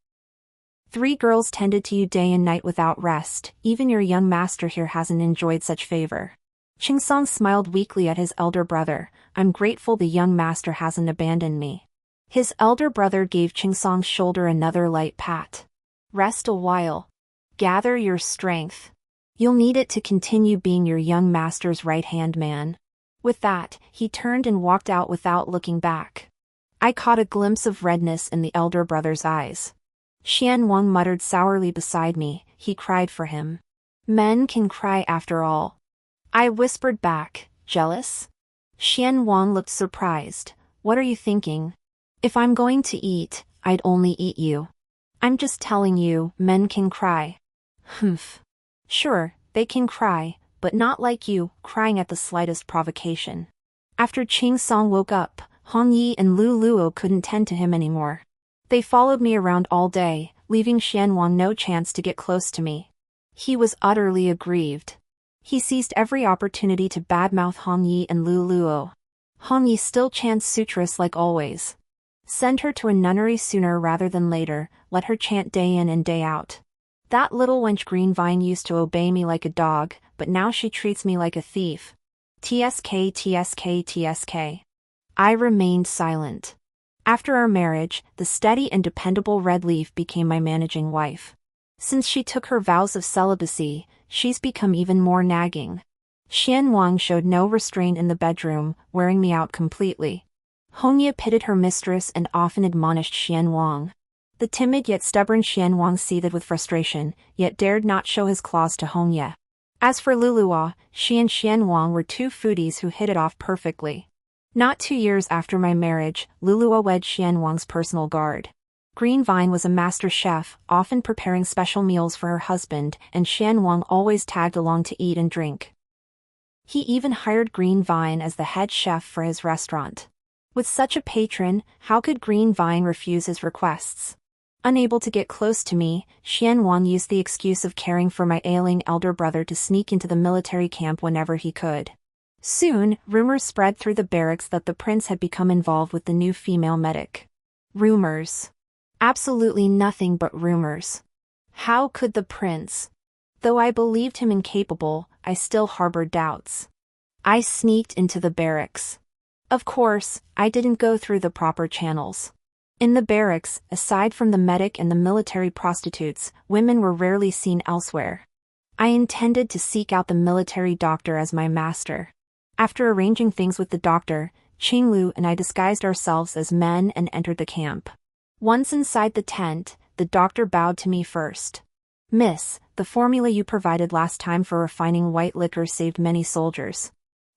3 girls tended to you day and night without rest, even your young master here hasn't enjoyed such favor." Qingsong smiled weakly at his elder brother. "I'm grateful the young master hasn't abandoned me." His elder brother gave Qingsong's shoulder another light pat. "Rest a while. Gather your strength. You'll need it to continue being your young master's right-hand man." With that, he turned and walked out without looking back. I caught a glimpse of redness in the elder brother's eyes. Xian Wang muttered sourly beside me, "He cried for him. Men can cry after all." I whispered back, "Jealous?" Xian Wang looked surprised. "What are you thinking? If I'm going to eat, I'd only eat you." "I'm just telling you, men can cry." "Humph. Sure, they can cry, but not like you, crying at the slightest provocation." After Qingsong woke up, Hong Yi and Lu Luo couldn't tend to him anymore. They followed me around all day, leaving Xian Wang no chance to get close to me. He was utterly aggrieved. He seized every opportunity to badmouth Hong Yi and Lu Luo. Hong Yi still chants sutras like always. Send her to a nunnery sooner rather than later, let her chant day in and day out. That little wench Greenvine used to obey me like a dog, but now she treats me like a thief. TSK TSK TSK. I remained silent. After our marriage, the steady and dependable Red Leaf became my managing wife. Since she took her vows of celibacy, she's become even more nagging. Xian Wang showed no restraint in the bedroom, wearing me out completely. Hongya pitted her mistress and often admonished Xian Wang. The timid yet stubborn Xian Wang seethed with frustration, yet dared not show his claws to Hongya. As for Luluwa, she and Xian Wang were 2 foodies who hit it off perfectly. Not 2 years after my marriage, Luluwa wed Xian Wang's personal guard. Greenvine was a master chef, often preparing special meals for her husband, and Xian Wang always tagged along to eat and drink. He even hired Greenvine as the head chef for his restaurant. With such a patron, how could Greenvine refuse his requests? Unable to get close to me, Xian Wang used the excuse of caring for my ailing elder brother to sneak into the military camp whenever he could. Soon, rumors spread through the barracks that the prince had become involved with the new female medic. Rumors. Absolutely nothing but rumors. How could the prince? Though I believed him incapable, I still harbored doubts. I sneaked into the barracks. Of course, I didn't go through the proper channels. In the barracks, aside from the medic and the military prostitutes, women were rarely seen elsewhere. I intended to seek out the military doctor as my master. After arranging things with the doctor, Qinglu and I disguised ourselves as men and entered the camp. Once inside the tent, the doctor bowed to me first. "Miss, the formula you provided last time for refining white liquor saved many soldiers.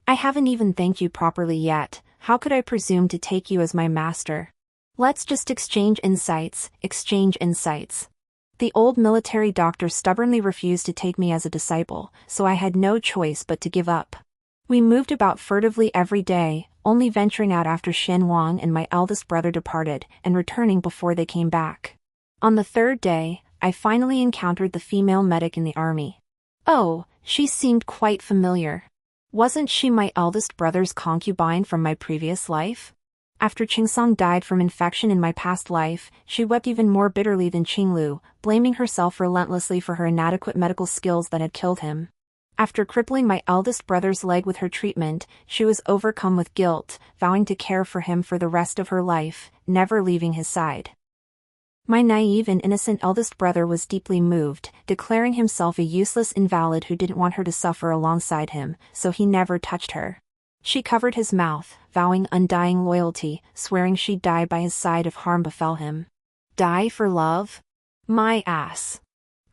I haven't even thanked you properly yet. How could I presume to take you as my master? Let's just exchange insights. The old military doctor stubbornly refused to take me as a disciple, so I had no choice but to give up. We moved about furtively every day, only venturing out after Xianwang and my eldest brother departed, and returning before they came back. On the third day, I finally encountered the female medic in the army. Oh, she seemed quite familiar. Wasn't she my eldest brother's concubine from my previous life? After Qingsong died from infection in my past life, she wept even more bitterly than Qinglu, blaming herself relentlessly for her inadequate medical skills that had killed him. After crippling my eldest brother's leg with her treatment, she was overcome with guilt, vowing to care for him for the rest of her life, never leaving his side. My naive and innocent eldest brother was deeply moved, declaring himself a useless invalid who didn't want her to suffer alongside him, so he never touched her. She covered his mouth, vowing undying loyalty, swearing she'd die by his side if harm befell him. Die for love? My ass.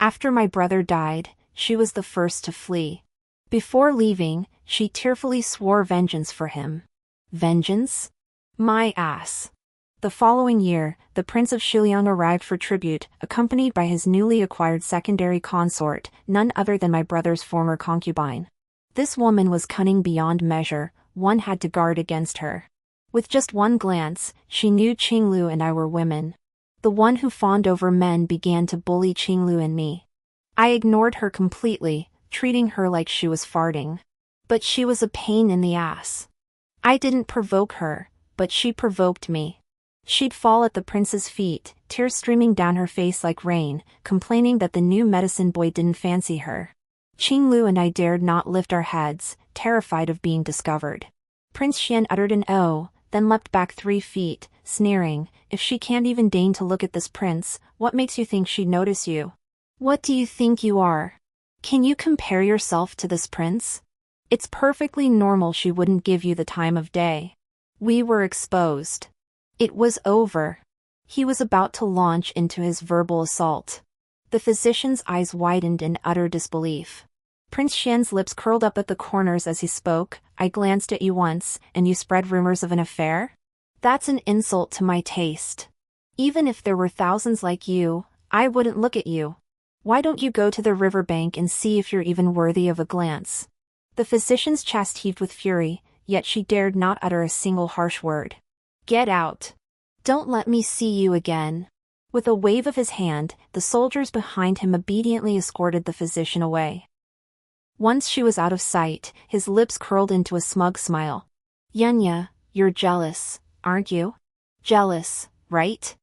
After my brother died, she was the first to flee. Before leaving, she tearfully swore vengeance for him. Vengeance? My ass. The following year, the Prince of Shiliang arrived for tribute, accompanied by his newly acquired secondary consort, none other than my brother's former concubine. This woman was cunning beyond measure, one had to guard against her. With just one glance, she knew Qinglu and I were women. The one who fawned over men began to bully Qinglu and me. I ignored her completely, treating her like she was farting. But she was a pain in the ass. I didn't provoke her, but she provoked me. She'd fall at the prince's feet, tears streaming down her face like rain, complaining that the new medicine boy didn't fancy her. Qinglu and I dared not lift our heads, terrified of being discovered. Prince Xian uttered an "oh," then leapt back 3 feet, sneering, "If she can't even deign to look at this prince, what makes you think she'd notice you? What do you think you are? Can you compare yourself to this prince? It's perfectly normal she wouldn't give you the time of day." We were exposed. It was over. He was about to launch into his verbal assault. The physician's eyes widened in utter disbelief. Prince Xian's lips curled up at the corners as he spoke. "I glanced at you once, and you spread rumors of an affair? That's an insult to my taste. Even if there were thousands like you, I wouldn't look at you. Why don't you go to the riverbank and see if you're even worthy of a glance?" The physician's chest heaved with fury, yet she dared not utter a single harsh word. "Get out. Don't let me see you again." With a wave of his hand, the soldiers behind him obediently escorted the physician away. Once she was out of sight, his lips curled into a smug smile. "Yunya, you're jealous, aren't you? Jealous, right?"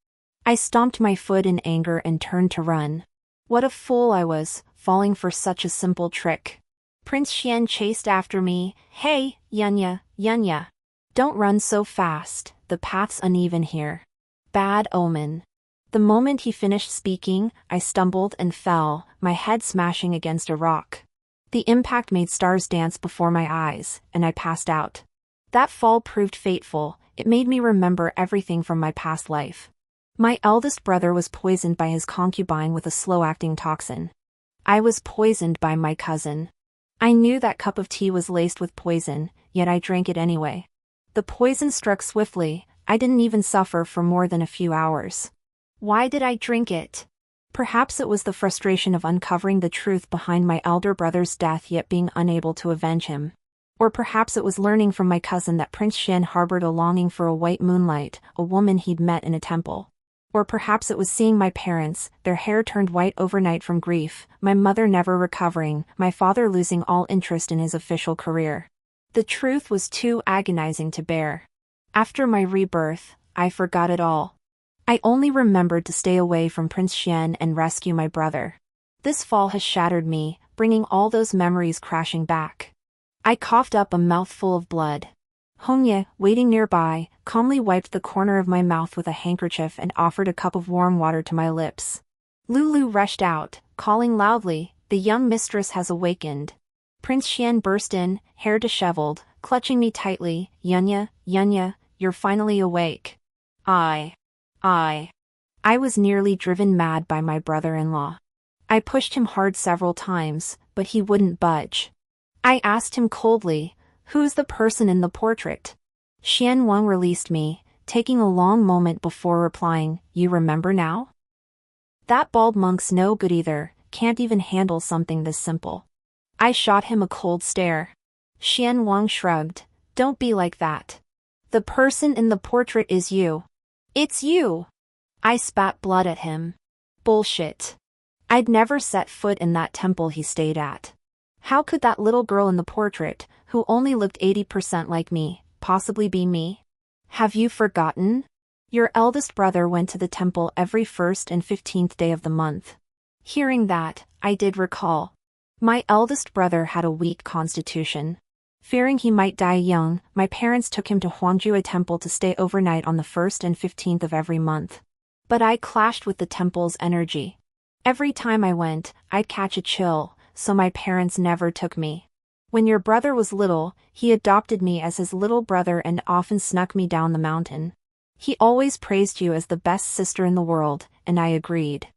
I stomped my foot in anger and turned to run. What a fool I was, falling for such a simple trick. Prince Xian chased after me. "Hey, Yunya, Yunya. Don't run so fast, the path's uneven here. Bad omen." The moment he finished speaking, I stumbled and fell, my head smashing against a rock. The impact made stars dance before my eyes, and I passed out. That fall proved fateful. It made me remember everything from my past life. My eldest brother was poisoned by his concubine with a slow-acting toxin. I was poisoned by my cousin. I knew that cup of tea was laced with poison, yet I drank it anyway. The poison struck swiftly. I didn't even suffer for more than a few hours. Why did I drink it? Perhaps it was the frustration of uncovering the truth behind my elder brother's death yet being unable to avenge him. Or perhaps it was learning from my cousin that Prince Xian harbored a longing for a white moonlight, a woman he'd met in a temple. Or perhaps it was seeing my parents, their hair turned white overnight from grief, my mother never recovering, my father losing all interest in his official career. The truth was too agonizing to bear. After my rebirth, I forgot it all. I only remembered to stay away from Prince Xian and rescue my brother. This fall has shattered me, bringing all those memories crashing back. I coughed up a mouthful of blood. Hongye, waiting nearby, calmly wiped the corner of my mouth with a handkerchief and offered a cup of warm water to my lips. Lulu rushed out, calling loudly, "The young mistress has awakened." Prince Xian burst in, hair disheveled, clutching me tightly. Yunya, you're finally awake." I was nearly driven mad by my brother-in-law. I pushed him hard several times, but he wouldn't budge. I asked him coldly, "Who's the person in the portrait?" Xian Wang released me, taking a long moment before replying, "You remember now? That bald monk's no good either, can't even handle something this simple." I shot him a cold stare. Xian Wang shrugged, "Don't be like that. The person in the portrait is you. It's you." I spat blood at him. Bullshit. I'd never set foot in that temple he stayed at. How could that little girl in the portrait, who only looked 80% like me, possibly be me? Have you forgotten? Your eldest brother went to the temple every 1st and 15th day of the month. Hearing that, I did recall. My eldest brother had a weak constitution. Fearing he might die young, my parents took him to Huangjue Temple to stay overnight on the 1st and 15th of every month. But I clashed with the temple's energy. Every time I went, I'd catch a chill, so my parents never took me. When your brother was little, he adopted me as his little brother and often snuck me down the mountain. He always praised you as the best sister in the world, and I agreed.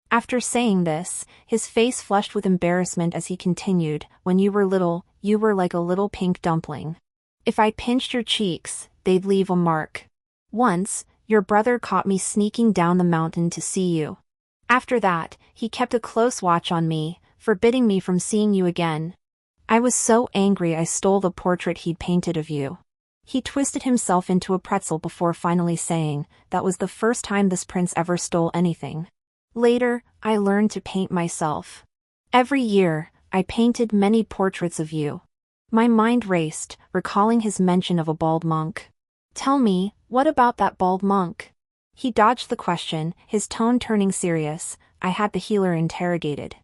After saying this, his face flushed with embarrassment as he continued, "When you were little, you were like a little pink dumpling. If I pinched your cheeks, they'd leave a mark. Once, your brother caught me sneaking down the mountain to see you. After that, he kept a close watch on me, forbidding me from seeing you again. I was so angry I stole the portrait he'd painted of you." He twisted himself into a pretzel before finally saying, "That was the first time this prince ever stole anything. Later, I learned to paint myself. Every year, I painted many portraits of you." My mind raced, recalling his mention of a bald monk. "Tell me, what about that bald monk?" He dodged the question, his tone turning serious. I had the healer interrogated.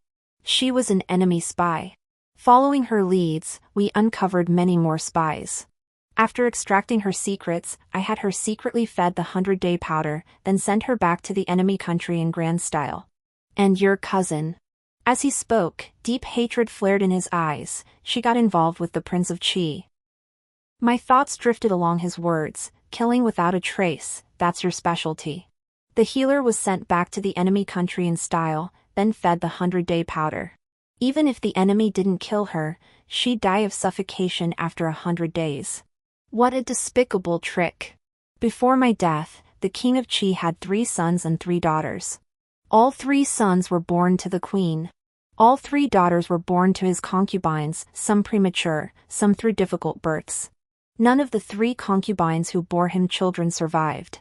"She was an enemy spy. Following her leads, we uncovered many more spies. After extracting her secrets, I had her secretly fed the 100-day powder, then sent her back to the enemy country in grand style. And your cousin." As he spoke, deep hatred flared in his eyes. "She got involved with the Prince of Qi." My thoughts drifted along his words, "Killing without a trace, that's your specialty." The healer was sent back to the enemy country in style, then fed the 100-day powder. Even if the enemy didn't kill her, she'd die of suffocation after 100 days. What a despicable trick. Before my death, the king of Qi had 3 sons and 3 daughters. All 3 sons were born to the queen. All 3 daughters were born to his concubines, some premature, some through difficult births. None of the 3 concubines who bore him children survived.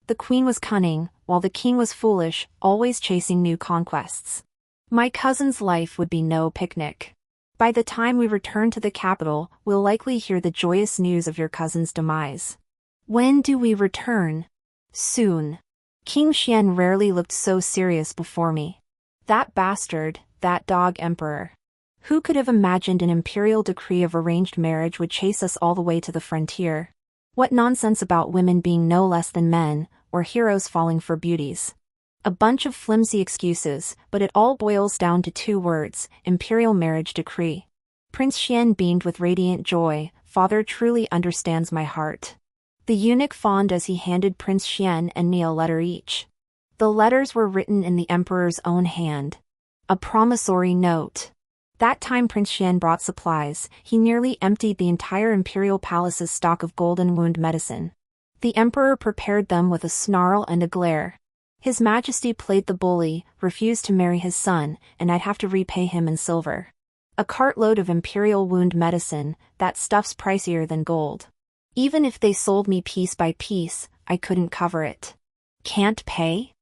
The queen was cunning, while the king was foolish, always chasing new conquests. My cousin's life would be no picnic. By the time we return to the capital, we'll likely hear the joyous news of your cousin's demise. When do we return? Soon. King Xian rarely looked so serious before me. That bastard, that dog emperor. Who could have imagined an imperial decree of arranged marriage would chase us all the way to the frontier? What nonsense about women being no less than men, or heroes falling for beauties. A bunch of flimsy excuses, but it all boils down to 2 words, imperial marriage decree. Prince Xian beamed with radiant joy. "Father truly understands my heart." The eunuch fawned as he handed Prince Xian and me a letter each. The letters were written in the emperor's own hand. A promissory note. That time Prince Xian brought supplies, he nearly emptied the entire imperial palace's stock of golden wound medicine. The emperor prepared them with a snarl and a glare. His Majesty played the bully, refused to marry his son, and I'd have to repay him in silver. A cartload of imperial wound medicine, that stuff's pricier than gold. Even if they sold me piece by piece, I couldn't cover it. Can't pay?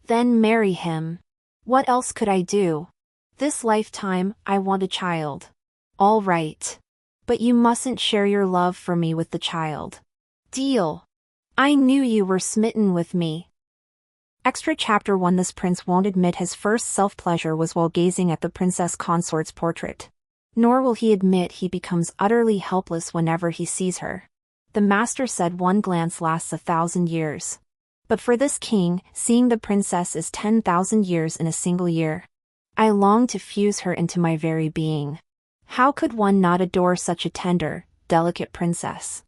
Then marry him. What else could I do? This lifetime, I want a child. All right. But you mustn't share your love for me with the child. Deal. I knew you were smitten with me. Extra Chapter 1. This prince won't admit his first self-pleasure was while gazing at the princess consort's portrait. Nor will he admit he becomes utterly helpless whenever he sees her. The master said one glance lasts 1,000 years. But for this king, seeing the princess is 10,000 years in a single year. I long to fuse her into my very being. How could one not adore such a tender, delicate princess?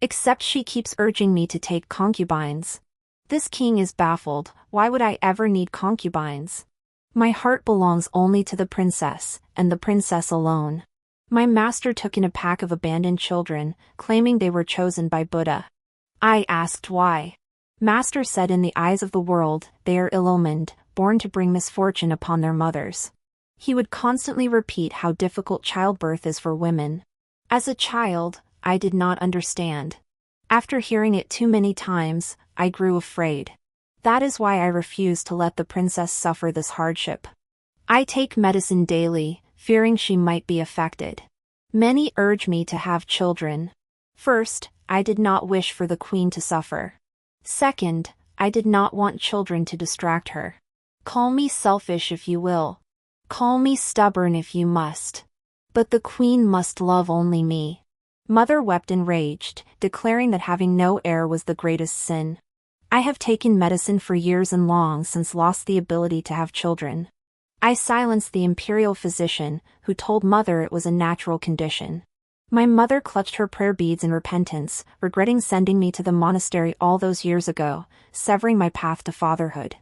Except she keeps urging me to take concubines. This king is baffled. Why would I ever need concubines? My heart belongs only to the princess, and the princess alone. My master took in a pack of abandoned children, claiming they were chosen by Buddha. I asked why. Master said in the eyes of the world, they are ill-omened, born to bring misfortune upon their mothers. He would constantly repeat how difficult childbirth is for women. As a child, I did not understand. After hearing it too many times, I grew afraid. That is why I refuse to let the princess suffer this hardship. I take medicine daily, fearing she might be affected. Many urge me to have children. First, I did not wish for the queen to suffer. Second, I did not want children to distract her. Call me selfish if you will. Call me stubborn if you must. But the queen must love only me. Mother wept enraged, declaring that having no heir was the greatest sin. I have taken medicine for years and long since lost the ability to have children. I silenced the imperial physician, who told mother it was a natural condition. My mother clutched her prayer beads in repentance, regretting sending me to the monastery all those years ago, severing my path to fatherhood.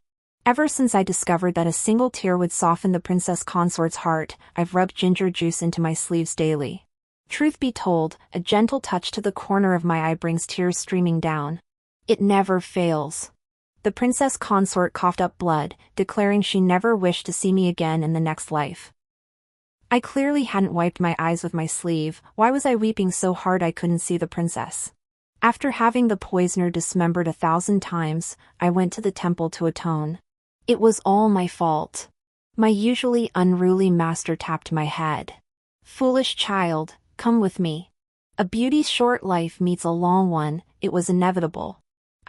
Ever since I discovered that a single tear would soften the princess consort's heart, I've rubbed ginger juice into my sleeves daily. Truth be told, a gentle touch to the corner of my eye brings tears streaming down. It never fails. The princess consort coughed up blood, declaring she never wished to see me again in the next life. I clearly hadn't wiped my eyes with my sleeve. Why was I weeping so hard I couldn't see the princess? After having the poisoner dismembered 1,000 times, I went to the temple to atone. It was all my fault. My usually unruly master tapped my head. Foolish child, come with me. A beauty's short life meets a long one, it was inevitable.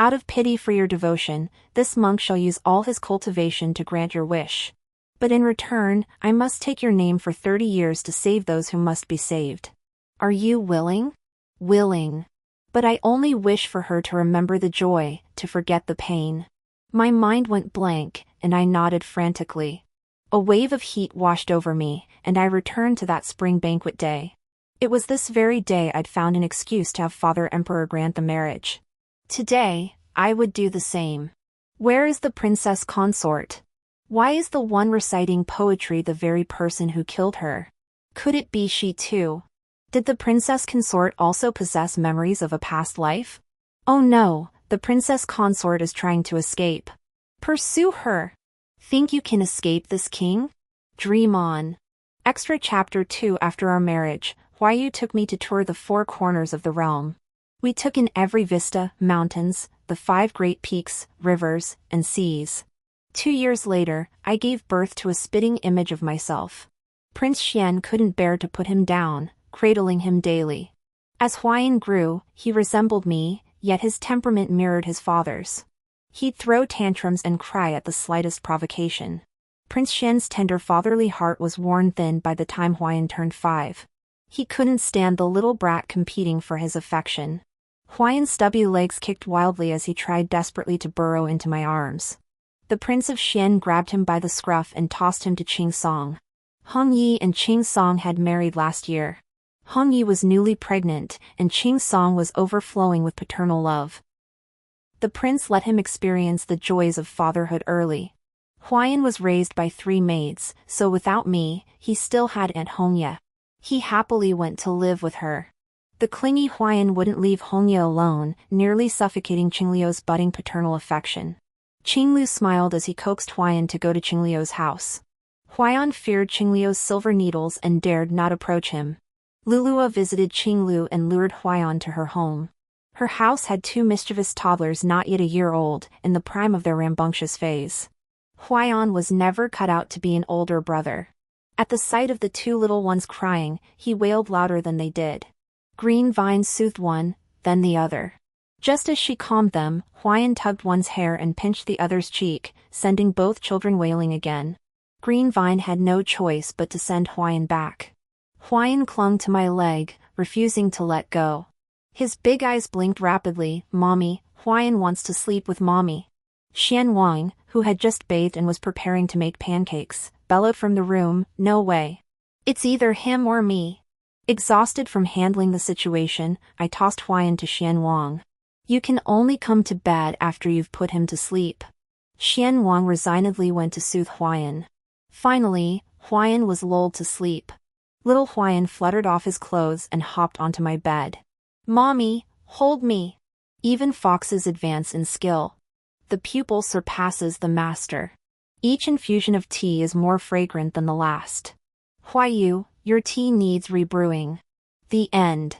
Out of pity for your devotion, this monk shall use all his cultivation to grant your wish. But in return, I must take your name for 30 years to save those who must be saved. Are you willing? Willing. But I only wish for her to remember the joy, to forget the pain. My mind went blank, and I nodded frantically. A wave of heat washed over me, and I returned to that spring banquet day. It was this very day I'd found an excuse to have Father Emperor grant the marriage. Today, I would do the same. Where is the princess consort? Why is the one reciting poetry the very person who killed her? Could it be she too? Did the princess consort also possess memories of a past life? Oh no, the princess consort is trying to escape. Pursue her. Think you can escape this king? Dream on. Extra Chapter 2. After our marriage, Huayu took me to tour the 4 corners of the realm. We took in every vista, mountains, the 5 great peaks, rivers, and seas. 2 years later, I gave birth to a spitting image of myself. Prince Xian couldn't bear to put him down, cradling him daily. As Huayan grew, he resembled me, yet his temperament mirrored his father's. He'd throw tantrums and cry at the slightest provocation. Prince Xian's tender fatherly heart was worn thin by the time Huayan turned 5. He couldn't stand the little brat competing for his affection. Huayan's stubby legs kicked wildly as he tried desperately to burrow into my arms. The Prince of Xian grabbed him by the scruff and tossed him to Qing Song. Hong Yi and Qing Song had married last year. Hong Yi was newly pregnant, and Qing Song was overflowing with paternal love. The prince let him experience the joys of fatherhood early. Huayan was raised by 3 maids, so without me, he still had Aunt Hongya. He happily went to live with her. The clingy Huayan wouldn't leave Hongya alone, nearly suffocating Qingliu's budding paternal affection. Qingliu smiled as he coaxed Huayan to go to Qingliu's house. Huayan feared Qingliu's silver needles and dared not approach him. Lulua visited Qingliu and lured Huayan to her home. Her house had 2 mischievous toddlers not yet a year old, in the prime of their rambunctious phase. Huayan was never cut out to be an older brother. At the sight of the 2 little ones crying, he wailed louder than they did. Green Vine soothed one, then the other. Just as she calmed them, Huayan tugged one's hair and pinched the other's cheek, sending both children wailing again. Green Vine had no choice but to send Huayan back. Huayan clung to my leg, refusing to let go. His big eyes blinked rapidly. Mommy, Huayan wants to sleep with mommy. Xianwang, who had just bathed and was preparing to make pancakes, bellowed from the room, no way. It's either him or me. Exhausted from handling the situation, I tossed Huayan to Xianwang. You can only come to bed after you've put him to sleep. Xianwang resignedly went to soothe Huayan. Finally, Huayan was lulled to sleep. Little Huayan fluttered off his clothes and hopped onto my bed. Mommy, hold me. Even foxes advance in skill. The pupil surpasses the master. Each infusion of tea is more fragrant than the last. Huayu, your tea needs rebrewing. The end.